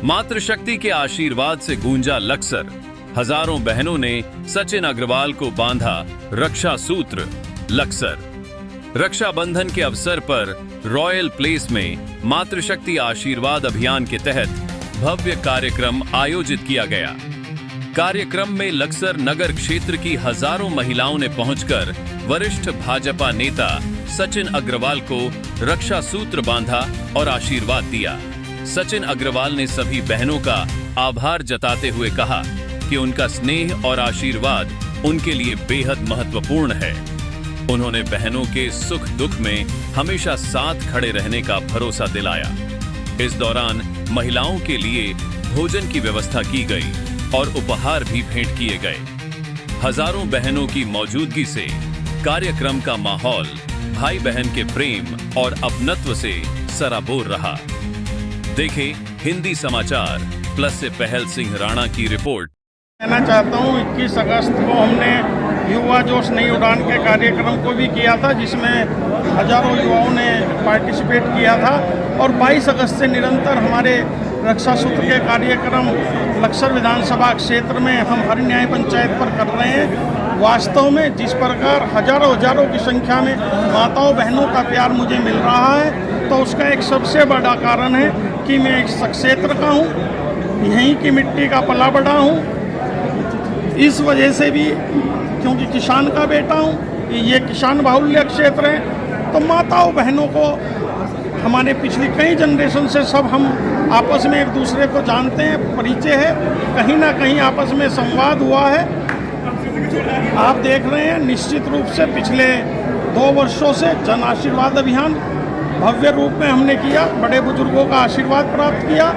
मातृशक्ति के आशीर्वाद से गूंजा लक्सर। हजारों बहनों ने सचिन अग्रवाल को बांधा रक्षा सूत्र। लक्सर रक्षाबंधन के अवसर पर रॉयल प्लेस में मातृशक्ति आशीर्वाद अभियान के तहत भव्य कार्यक्रम आयोजित किया गया। कार्यक्रम में लक्सर नगर क्षेत्र की हजारों महिलाओं ने पहुंचकर वरिष्ठ भाजपा नेता सचिन अग्रवाल को रक्षा सूत्र बांधा और आशीर्वाद दिया। सचिन अग्रवाल ने सभी बहनों का आभार जताते हुए कहा कि उनका स्नेह और आशीर्वाद उनके लिए बेहद महत्वपूर्ण है। उन्होंने बहनों के सुख दुख में हमेशा साथ खड़े रहने का भरोसा दिलाया। इस दौरान महिलाओं के लिए भोजन की व्यवस्था की गई और उपहार भी भेंट किए गए। हजारों बहनों की मौजूदगी से कार्यक्रम का माहौल भाई बहन के प्रेम और अपनत्व से सराबोर रहा। देखें हिंदी समाचार प्लस से पहल सिंह राणा की रिपोर्ट। कहना चाहता हूँ 21 अगस्त को हमने युवा जोश नई उड़ान के कार्यक्रम को भी किया था, जिसमें हजारों युवाओं ने पार्टिसिपेट किया था। और 22 अगस्त से निरंतर हमारे रक्षा सूत्र के कार्यक्रम लक्सर विधानसभा क्षेत्र में हम हर न्याय पंचायत पर कर रहे हैं। वास्तव में जिस प्रकार हजारों की संख्या में माताओं बहनों का प्यार मुझे मिल रहा है, तो उसका एक सबसे बड़ा कारण है कि मैं इस क्षेत्र का हूँ, यहीं की मिट्टी का पला बड़ा हूँ। इस वजह से भी क्योंकि किसान का बेटा हूँ, ये किसान बाहुल्य क्षेत्र है, तो माताओं बहनों को हमारे पिछली कई जनरेशन से सब हम आपस में एक दूसरे को जानते हैं, परिचय है, कहीं ना कहीं आपस में संवाद हुआ है। आप देख रहे हैं निश्चित रूप से पिछले 2 वर्षों से जन आशीर्वाद अभियान भव्य रूप में हमने किया, बड़े बुजुर्गों का आशीर्वाद प्राप्त किया,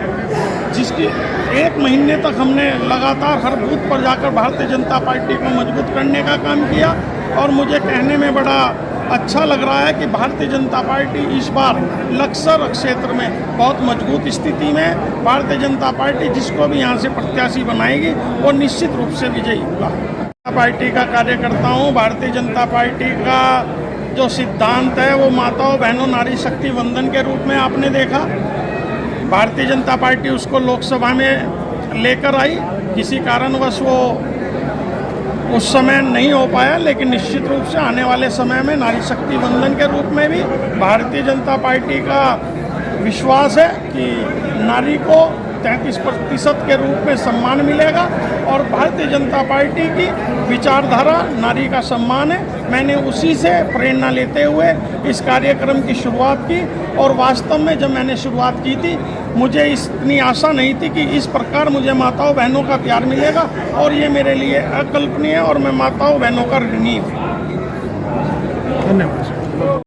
जिसकी 1 महीने तक हमने लगातार हर बूथ पर जाकर भारतीय जनता पार्टी को मजबूत करने का काम किया। और मुझे कहने में बड़ा अच्छा लग रहा है कि भारतीय जनता पार्टी इस बार लक्सर क्षेत्र में बहुत मजबूत स्थिति में। भारतीय जनता पार्टी जिसको भी यहाँ से प्रत्याशी बनाएगी वो निश्चित रूप से विजयी होगा। पार्टी का कार्यकर्ता हूँ। भारतीय जनता पार्टी का जो सिद्धांत है वो माताओं बहनों नारी शक्ति वंदन के रूप में आपने देखा। भारतीय जनता पार्टी उसको लोकसभा में लेकर आई, किसी कारणवश वो उस समय नहीं हो पाया, लेकिन निश्चित रूप से आने वाले समय में नारी शक्ति वंदन के रूप में भी भारतीय जनता पार्टी का विश्वास है कि नारी को 33% के रूप में सम्मान मिलेगा। और भारतीय जनता पार्टी की विचारधारा नारी का सम्मान है। मैंने उसी से प्रेरणा लेते हुए इस कार्यक्रम की शुरुआत की। और वास्तव में जब मैंने शुरुआत की थी, मुझे इतनी आशा नहीं थी कि इस प्रकार मुझे माताओं बहनों का प्यार मिलेगा, और ये मेरे लिए अकल्पनीय है और मैं माताओं बहनों का ऋणी हूँ। धन्यवाद।